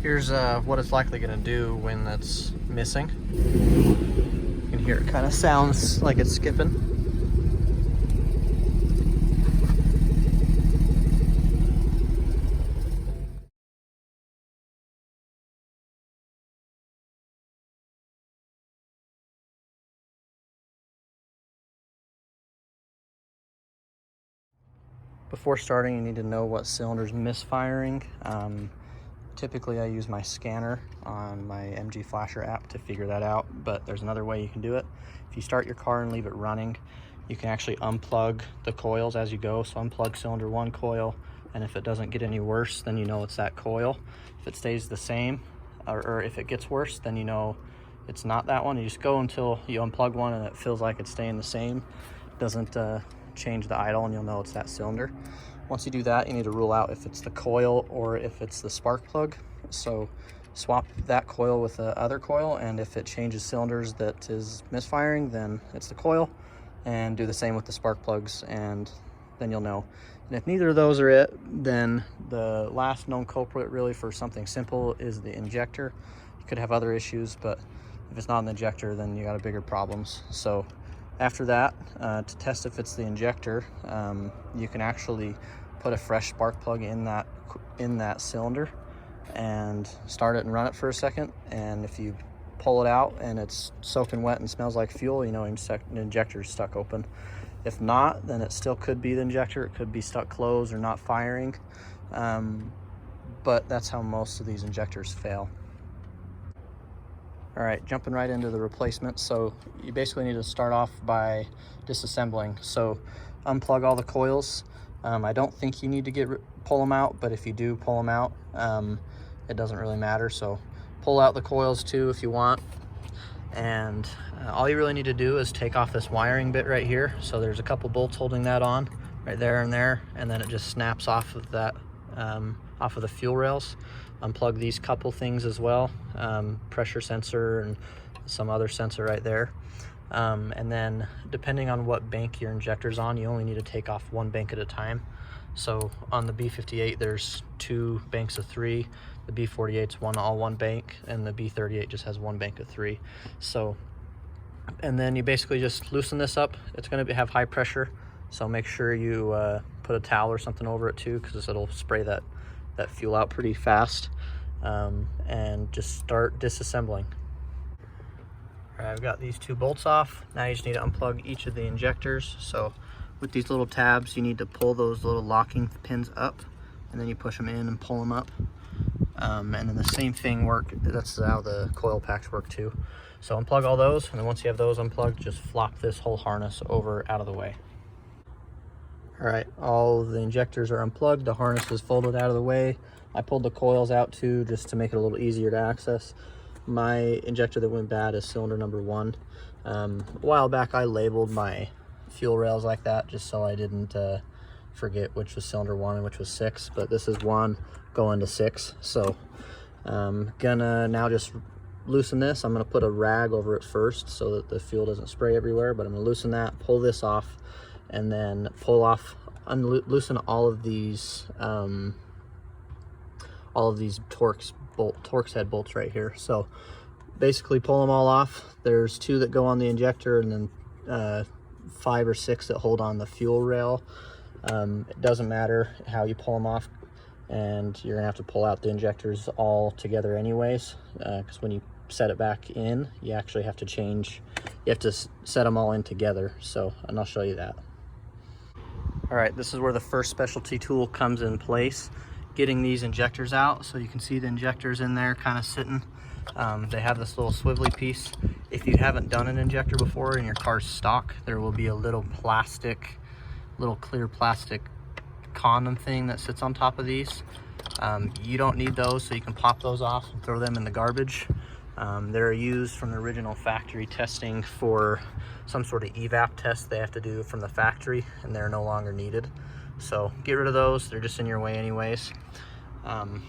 Here's what it's likely going to do when it's missing. You can hear it kind of sounds like it's skipping. Before starting, you need to know what cylinder's misfiring. Typically I use my scanner on my MG Flasher app to figure that out, but there's another way you can do it. If you start your car and leave it running, you can actually unplug the coils as you go. So unplug cylinder 1 coil, and if it doesn't get any worse, then you know it's that coil. If it stays the same, or if it gets worse, then you know it's not that one. You just go until you unplug one and it feels like it's staying the same. It doesn't change the idle, and you'll know it's that cylinder. Once you do that, you need to rule out if it's the coil or if it's the spark plug. So swap that coil with the other coil, and if it changes cylinders that is misfiring, then it's the coil. And do the same with the spark plugs, and then you'll know. And if neither of those are it, then the last known culprit really for something simple is the injector. You could have other issues, but if it's not an injector, then you got bigger problems. So after that, to test if it's the injector, you can actually put a fresh spark plug in that cylinder and start it and run it for a second. And if you pull it out and it's soaking wet and smells like fuel, you know an injector is stuck open. If not, then it still could be the injector. It could be stuck closed or not firing. But that's how most of these injectors fail. All right, jumping right into the replacement. So you basically need to start off by disassembling. So unplug all the coils. I don't think you need to pull them out, but if you do pull them out, it doesn't really matter. So pull out the coils too if you want. And all you really need to do is take off this wiring bit right here. So there's a couple bolts holding that on right there, and then it just snaps off of that, off of the fuel rails. Unplug these couple things as well, pressure sensor and some other sensor right there. And then depending on what bank your injector's on, you only need to take off one bank at a time. So on the B58, there's 2 banks of 3. The B48's all one bank, and the B38 just has 1 bank of 3. So, and then you basically just loosen this up. It's going to have high pressure, so make sure you put a towel or something over it too, because it'll spray that fuel out pretty fast. And just start disassembling. All right, I've got these 2 bolts off. Now you just need to unplug each of the injectors. So with these little tabs, you need to pull those little locking pins up, and then you push them in and pull them up. And then the same thing that's how the coil packs work too. So unplug all those, and then once you have those unplugged, just flop this whole harness over out of the way. All right, all the injectors are unplugged, the harness is folded out of the way. I pulled the coils out too, just to make it a little easier to access. My injector that went bad is cylinder number 1. A while back I labeled my fuel rails like that just so I didn't forget which was cylinder 1 and which was 6, but this is 1 going to 6. So I'm gonna now just loosen this. I'm gonna put a rag over it first so that the fuel doesn't spray everywhere, but I'm gonna loosen that, pull this off, and then loosen all of these Torx head bolts right here. So basically pull them all off. There's 2 that go on the injector, and then 5 or 6 that hold on the fuel rail. It doesn't matter how you pull them off, and you're gonna have to pull out the injectors all together anyways, because when you set it back in, you actually have to set them all in together. So, and I'll show you that. All right, this is where the first specialty tool comes in place, getting these injectors out. So you can see the injectors in there kind of sitting. They have this little swivelly piece. If you haven't done an injector before and your car's stock, there will be a little clear plastic condom thing that sits on top of these. You don't need those, so you can pop those off and throw them in the garbage. They're used from the original factory testing for some sort of evap test they have to do from the factory, and they're no longer needed. So get rid of those, they're just in your way anyways.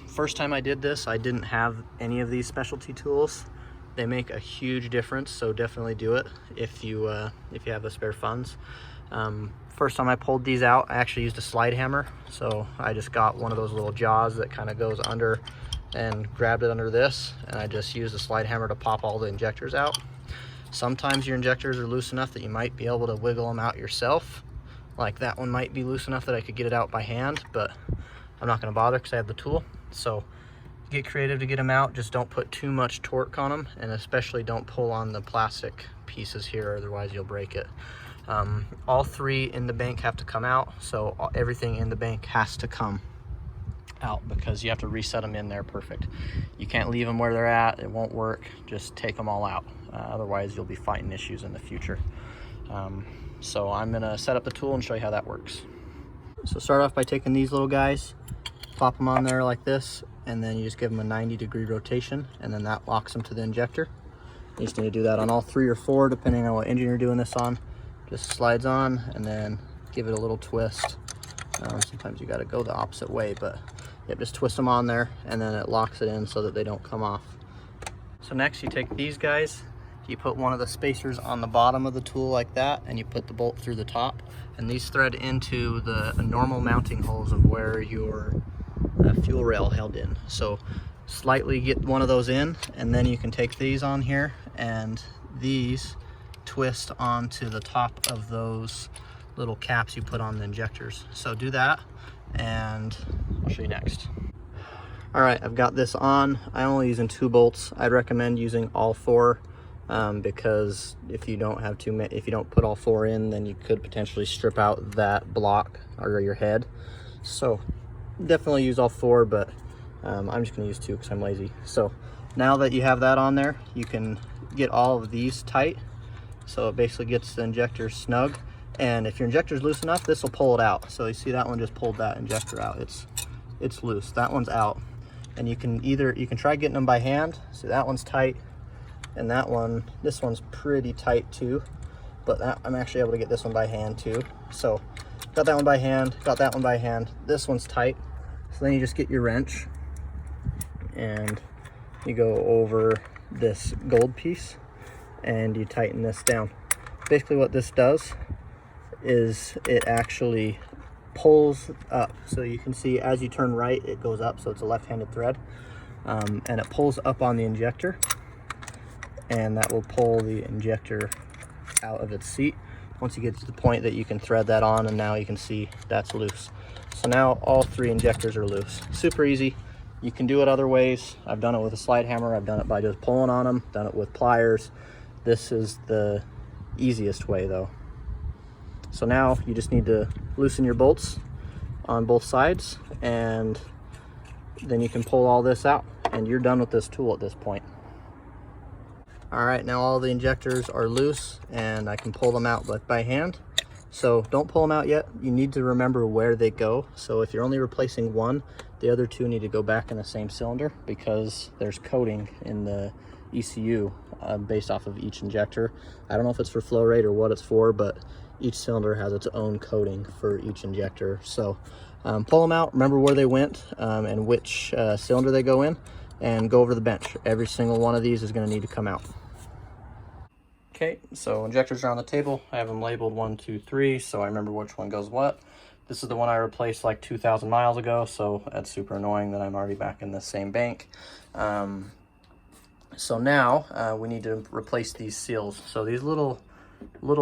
First time I did this, I didn't have any of these specialty tools. They make a huge difference, so definitely do it if you have the spare funds. First time I pulled these out, I actually used a slide hammer. So I just got one of those little jaws that kind of goes under and grabbed it under this, and I just used a slide hammer to pop all the injectors out. Sometimes your injectors are loose enough that you might be able to wiggle them out yourself. Like that one might be loose enough that I could get it out by hand, but I'm not gonna bother because I have the tool. So get creative to get them out. Just don't put too much torque on them, and especially don't pull on the plastic pieces here, otherwise you'll break it. All three in the bank have to come out, so everything in the bank has to come out because you have to reset them in there perfect. You can't leave them where they're at, it won't work. Just take them all out, otherwise you'll be fighting issues in the future. So I'm gonna set up the tool and show you how that works. So start off by taking these little guys, pop them on there like this, and then you just give them a 90-degree rotation, and then that locks them to the injector. You just need to do that on all 3 or 4 depending on what engine you're doing this on. Just slides on and then give it a little twist. Sometimes you got to go the opposite way, but yep, just twist them on there and then it locks it in so that they don't come off. So next you take these guys, you put one of the spacers on the bottom of the tool like that, and you put the bolt through the top, and these thread into the normal mounting holes of where your fuel rail held in. So slightly get one of those in, and then you can take these on here and these twist onto the top of those little caps you put on the injectors. So do that and I'll show you next. All right, I've got this on. I'm only using 2 bolts. I'd recommend using all 4 because if you don't have too many, if you don't put all 4 in, then you could potentially strip out that block or your head. So definitely use all 4, but I'm just gonna use 2 because I'm lazy. So now that you have that on there, you can get all of these tight. So it basically gets the injector snug, and if your injector is loose enough, this will pull it out. So you see that one just pulled that injector out. It's loose. That one's out, and you can try getting them by hand. So that one's tight, and that one, this one's pretty tight too. But I'm actually able to get this one by hand too. So got that one by hand, got that one by hand. This one's tight. So then you just get your wrench and you go over this gold piece and you tighten this down. Basically what this does is it actually pulls up. So you can see as you turn right, it goes up, so it's a left-handed thread. And it pulls up on the injector, and that will pull the injector out of its seat once you get to the point that you can thread that on, and now you can see that's loose. So now all 3 injectors are loose. Super easy. You can do it other ways. I've done it with a slide hammer. I've done it by just pulling on them, done it with pliers. This is the easiest way though. So now you just need to loosen your bolts on both sides, and then you can pull all this out and you're done with this tool at this point. All right, now all the injectors are loose and I can pull them out by hand. So don't pull them out yet. You need to remember where they go. So if you're only replacing one, the other 2 need to go back in the same cylinder because there's coating in the ECU based off of each injector. I don't know if it's for flow rate or what it's for, but each cylinder has its own coating for each injector. So pull them out, remember where they went and which cylinder they go in, and go over the bench. Every single one of these is going to need to come out. Okay, so injectors are on the table. I have them labeled 1, 2, 3, so I remember which one goes what. This is the one I replaced like 2,000 miles ago, so that's super annoying that I'm already back in the same bank. So now we need to replace these seals. So these little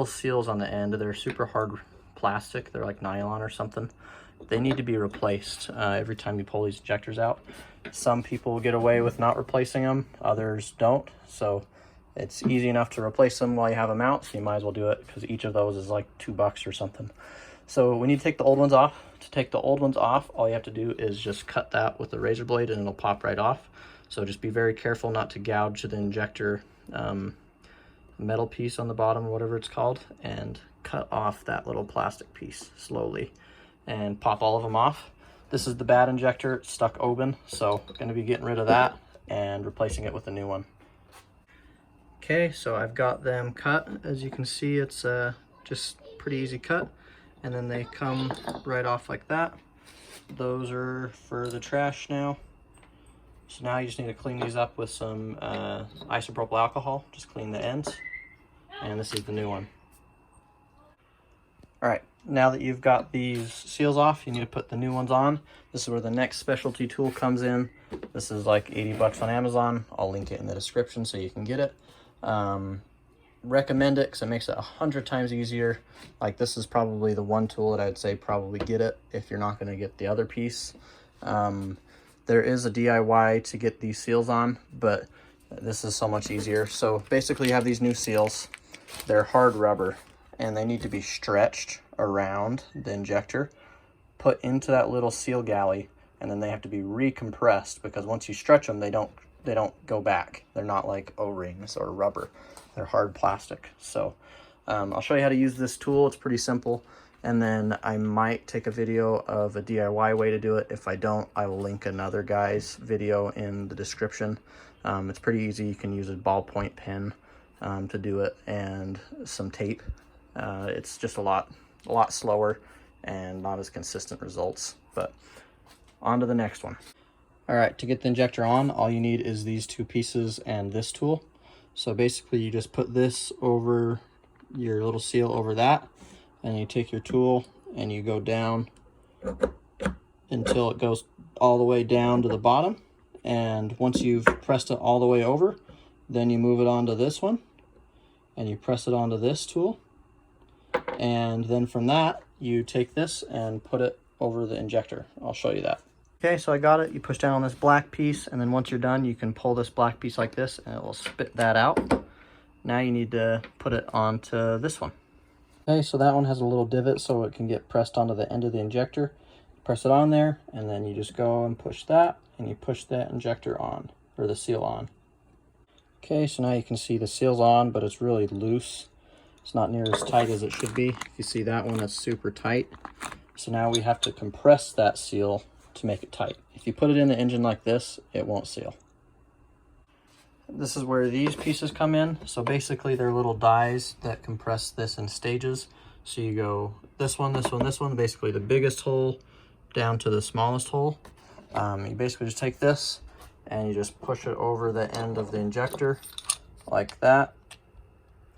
seals on the end, they're super hard plastic. They're like nylon or something. They need to be replaced every time you pull these injectors out. Some people get away with not replacing them, others don't. So it's easy enough to replace them while you have them out, so you might as well do it because each of those is like $2 or something. So we need to take the old ones off. To take the old ones off, all you have to do is just cut that with a razor blade and it'll pop right off. So just be very careful not to gouge the injector metal piece on the bottom, or whatever it's called, and cut off that little plastic piece slowly and pop all of them off. This is the bad injector, it's stuck open, so I'm gonna be getting rid of that and replacing it with a new one. Okay, so I've got them cut. As you can see, it's just pretty easy cut, and then they come right off like that. Those are for the trash now. So now you just need to clean these up with some isopropyl alcohol. Just clean the ends, and this is the new one. All right, now that you've got these seals off, you need to put the new ones on. This is where the next specialty tool comes in. This is like 80 bucks on Amazon. I'll link it in the description so you can get it. Recommend it because it makes it 100 times easier. Like, this is probably the one tool that I'd say probably get it if you're not going to get the other piece. There is a DIY to get these seals on, but this is so much easier. So basically you have these new seals. They're hard rubber and they need to be stretched around the injector, put into that little seal galley, and then they have to be recompressed, because once you stretch them, they don't go back. They're not like O-rings or rubber. They're hard plastic. So I'll show you how to use this tool. It's pretty simple. And then I might take a video of a DIY way to do it. If I don't, I will link another guy's video in the description. It's pretty easy. You can use a ballpoint pen to do it, and some tape. It's just a lot slower and not as consistent results. But on to the next one. All right, to get the injector on, all you need is these two pieces and this tool. So basically you just put this over your little seal over that, and you take your tool and you go down until it goes all the way down to the bottom. And once you've pressed it all the way over, then you move it onto this one and you press it onto this tool. And then from that, you take this and put it over the injector. I'll show you that. Okay, so I got it. You push down on this black piece, and then once you're done, you can pull this black piece like this and it will spit that out. Now you need to put it onto this one. Okay, so that one has a little divot so it can get pressed onto the end of the injector. Press it on there, and then you just go and push that, and you push that injector on, or the seal on. Okay, so now you can see the seal's on, but it's really loose. It's not near as tight as it should be. You see that one, that's super tight. So now we have to compress that seal to make it tight. If you put it in the engine like this, it won't seal. This is where these pieces come in. So basically they're little dies that compress this in stages. So you go this one, this one, this one, basically the biggest hole down to the smallest hole. You basically just take this and you just push it over the end of the injector like that,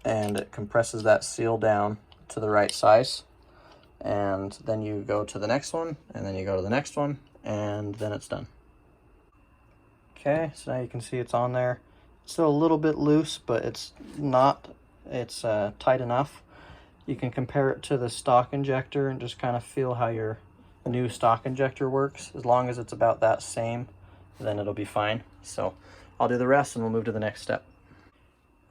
and it compresses that seal down to the right size. And then you go to the next one, and then you go to the next one, and then it's done. Okay, so now you can see it's on there. It's still a little bit loose, but it's tight enough. You can compare it to the stock injector and just kind of feel how your new stock injector works. As long as it's about that same, then it'll be fine. So I'll do the rest and we'll move to the next step.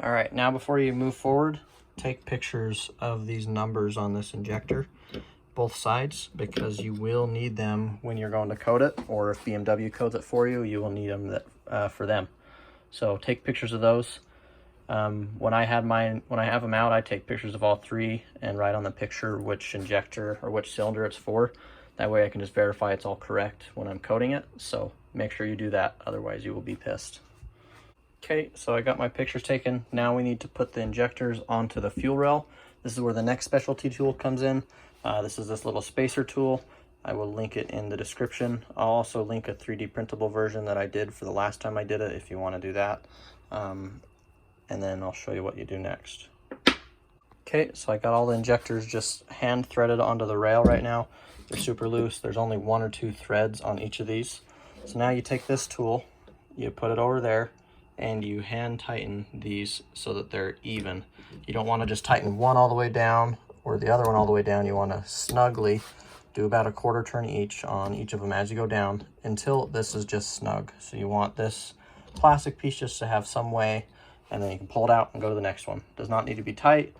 All right, now before you move forward, take pictures of these numbers on this injector, both sides, because you will need them when you're going to coat it, or if BMW codes it for you, you will need them for them. So take pictures of those. When I have them out, I take pictures of all three and write on the picture which injector or which cylinder it's for. That way I can just verify it's all correct when I'm coating it. So make sure you do that, otherwise you will be pissed. Okay, so I got my pictures taken. Now we need to put the injectors onto the fuel rail. This is where the next specialty tool comes in. This is this little spacer tool. I will link it in the description. I'll also link a 3D printable version that I did for the last time I did it if you want to do that. And then I'll show you what you do next. Okay, so I got all the injectors just hand threaded onto the rail right now. They're super loose. There's only 1 or 2 threads on each of these. So now you take this tool, you put it over there, and you hand tighten these so that they're even. You don't want to just tighten one all the way down or the other one all the way down. You want to snugly do about a 1/4 turn each on each of them as you go down until this is just snug. So you want this plastic piece just to have some way, and then you can pull it out and go to the next one. Does not need to be tight,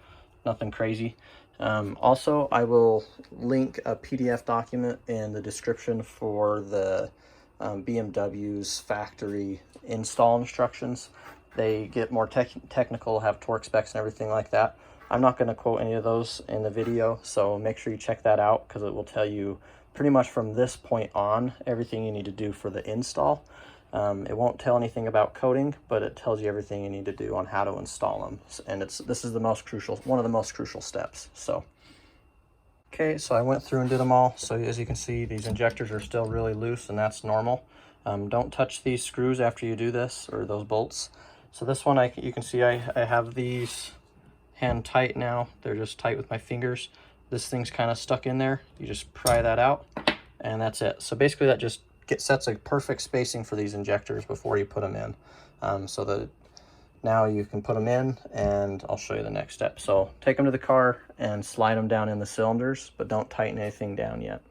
nothing crazy. Also, I will link a PDF document in the description for the BMW's factory install instructions. They get more technical, have torque specs and everything like that. I'm not going to quote any of those in the video, so make sure you check that out, because it will tell you pretty much from this point on everything you need to do for the install. It won't tell anything about coding, but it tells you everything you need to do on how to install them. And this is the most crucial, one of the most crucial steps. So, okay, so I went through and did them all. So as you can see, these injectors are still really loose, and that's normal. Don't touch these screws after you do this, or those bolts. So this one, you can see I have these hand tight now. They're just tight with my fingers. this thing's kind of stuck in there. You just pry that out, and that's it. So basically that just sets a perfect spacing for these injectors before you put them in, so that now you can put them in, and I'll show you the next step. So take them to the car and slide them down in the cylinders, but don't tighten anything down yet.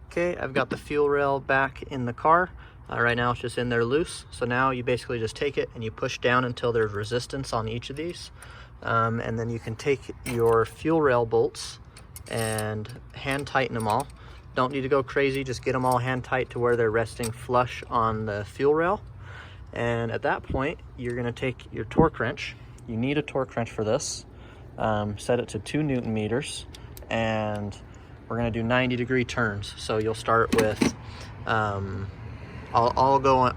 Okay, I've got the fuel rail back in the car. Right now it's just in there loose. So now you basically just take it and you push down until there's resistance on each of these. And then you can take your fuel rail bolts and hand tighten them all. Don't need to go crazy, just get them all hand tight to where they're resting flush on the fuel rail. And at that point, you're gonna take your torque wrench. You need a torque wrench for this. Set it to 2 Newton meters, and we're gonna do 90-degree turns. So you'll start with, I'll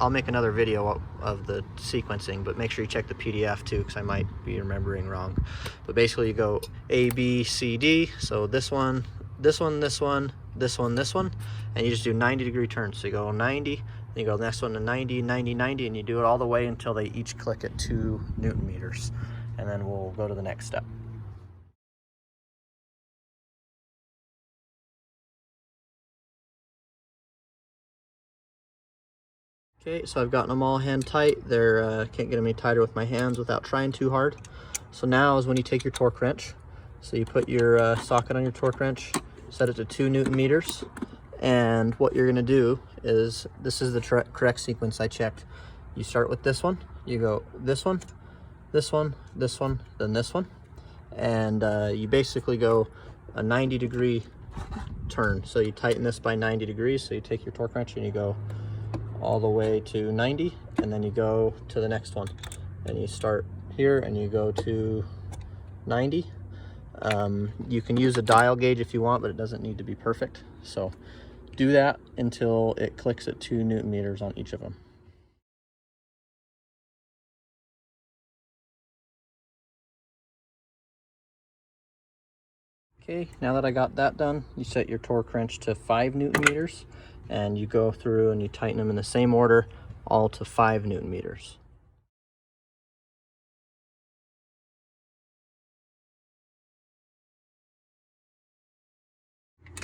make another video of the sequencing, but make sure you check the PDF too, because I might be remembering wrong. But basically you go A, B, C, D. So this one, this one, this one, this one, this one, and you just do 90-degree turns. So you go 90, then you go next one to 90, 90, 90, and you do it all the way until they each click at 2 Newton meters. And then we'll go to the next step. Okay, so I've gotten them all hand tight. They're can't get them any tighter with my hands without trying too hard. So now is when you take your torque wrench. So you put your socket on your torque wrench, set it to 2 Newton meters, and what you're gonna do is, this is the correct sequence I checked. You start with this one, you go this one, this one, this one, then this one, and you basically go a 90-degree turn. So you tighten this by 90 degrees. So you take your torque wrench and you go all the way to 90, and then you go to the next one, and you start here and you go to 90. You can use a dial gauge if you want, but it doesn't need to be perfect. So do that until it clicks at 2 Newton meters on each of them. Okay, now that I got that done, you set your torque wrench to 5 Newton meters, and you go through and you tighten them in the same order, all to 5 Newton meters.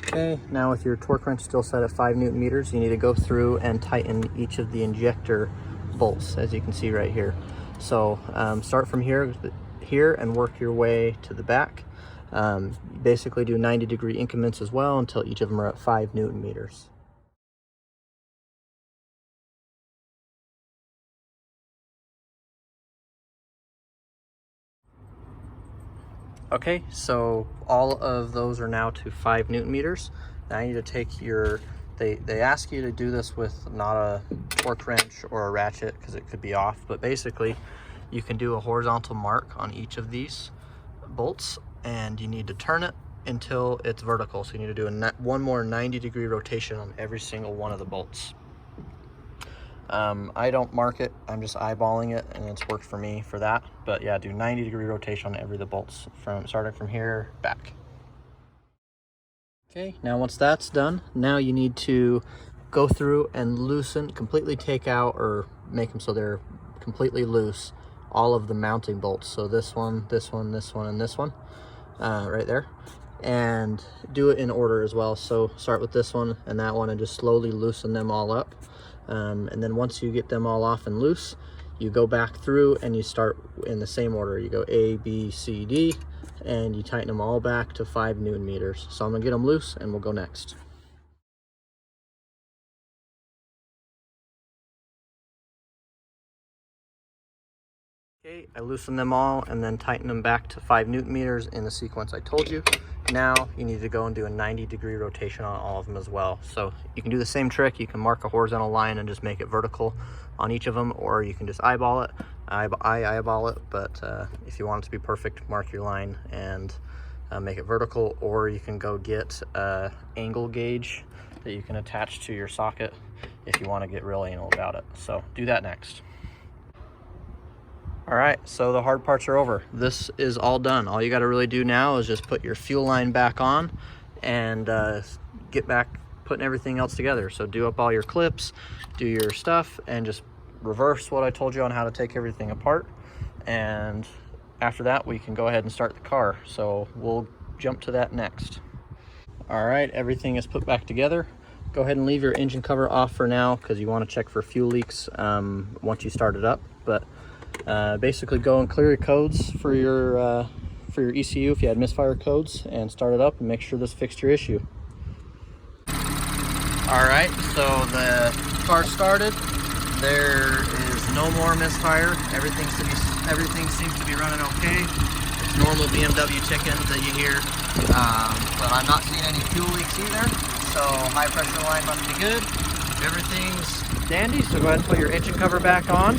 Okay, now with your torque wrench still set at 5 Newton meters, you need to go through and tighten each of the injector bolts, as you can see right here. So start from here and work your way to the back. Basically do 90-degree increments as well until each of them are at 5 Newton meters. Okay, so all of those are now to 5 Newton meters. Now you need to take your, they ask you to do this with not a torque wrench or a ratchet because it could be off, but basically you can do a horizontal mark on each of these bolts, and you need to turn it until it's vertical. So you need to do one more 90-degree rotation on every single one of the bolts. I don't mark it, I'm just eyeballing it, and it's worked for me for that. But yeah, do 90-degree rotation on every of the bolts, starting from here back. Okay, now once that's done, now you need to go through and loosen, completely take out or make them so they're completely loose, all of the mounting bolts. So this one, this one, this one, and this one, right there. And do it in order as well. So start with this one and that one and just slowly loosen them all up. And then once you get them all off and loose, you go back through and you start in the same order. You go A, B, C, D, and you tighten them all back to 5 Newton meters. So I'm gonna get them loose and we'll go next. Okay, I loosened them all and then tighten them back to 5 Newton meters in the sequence I told you. Now you need to go and do a 90-degree rotation on all of them as well. So you can do the same trick. You can mark a horizontal line and just make it vertical on each of them, or you can just eyeball it. I eyeball it, but if you want it to be perfect, mark your line and make it vertical, or you can go get an angle gauge that you can attach to your socket if you want to get real anal about it. So do that next. All right, so the hard parts are over. This is all done. All you got to really do now is just put your fuel line back on and get back putting everything else together. So do up all your clips, do your stuff, and just reverse what I told you on how to take everything apart. And after that, we can go ahead and start the car. So we'll jump to that next. All right, everything is put back together. Go ahead and leave your engine cover off for now because you want to check for fuel leaks once you start it up. But basically go and clear your codes for your ECU if you had misfire codes, and start it up and make sure this fixed your issue. All right, so the car started. There is no more misfire. Everything seems to be running okay. It's normal BMW chicken that you hear, but I'm not seeing any fuel leaks either. So high pressure line must be good. Everything's dandy. So go ahead and put your engine cover back on.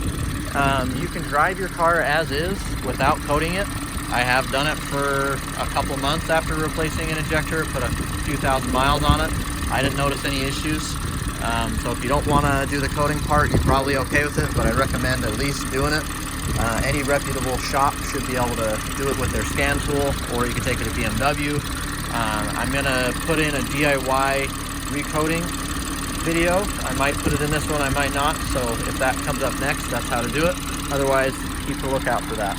You can drive your car as is without coating it. I have done it for a couple months after replacing an injector, put a few thousand miles on it. I didn't notice any issues. So if you don't want to do the coating part, you're probably okay with it, but I recommend at least doing it. Any reputable shop should be able to do it with their scan tool, or you can take it to BMW. I'm gonna put in a DIY recoating video. I might put it in this one, I might not. So if that comes up next, that's how to do it. Otherwise, keep a lookout for that.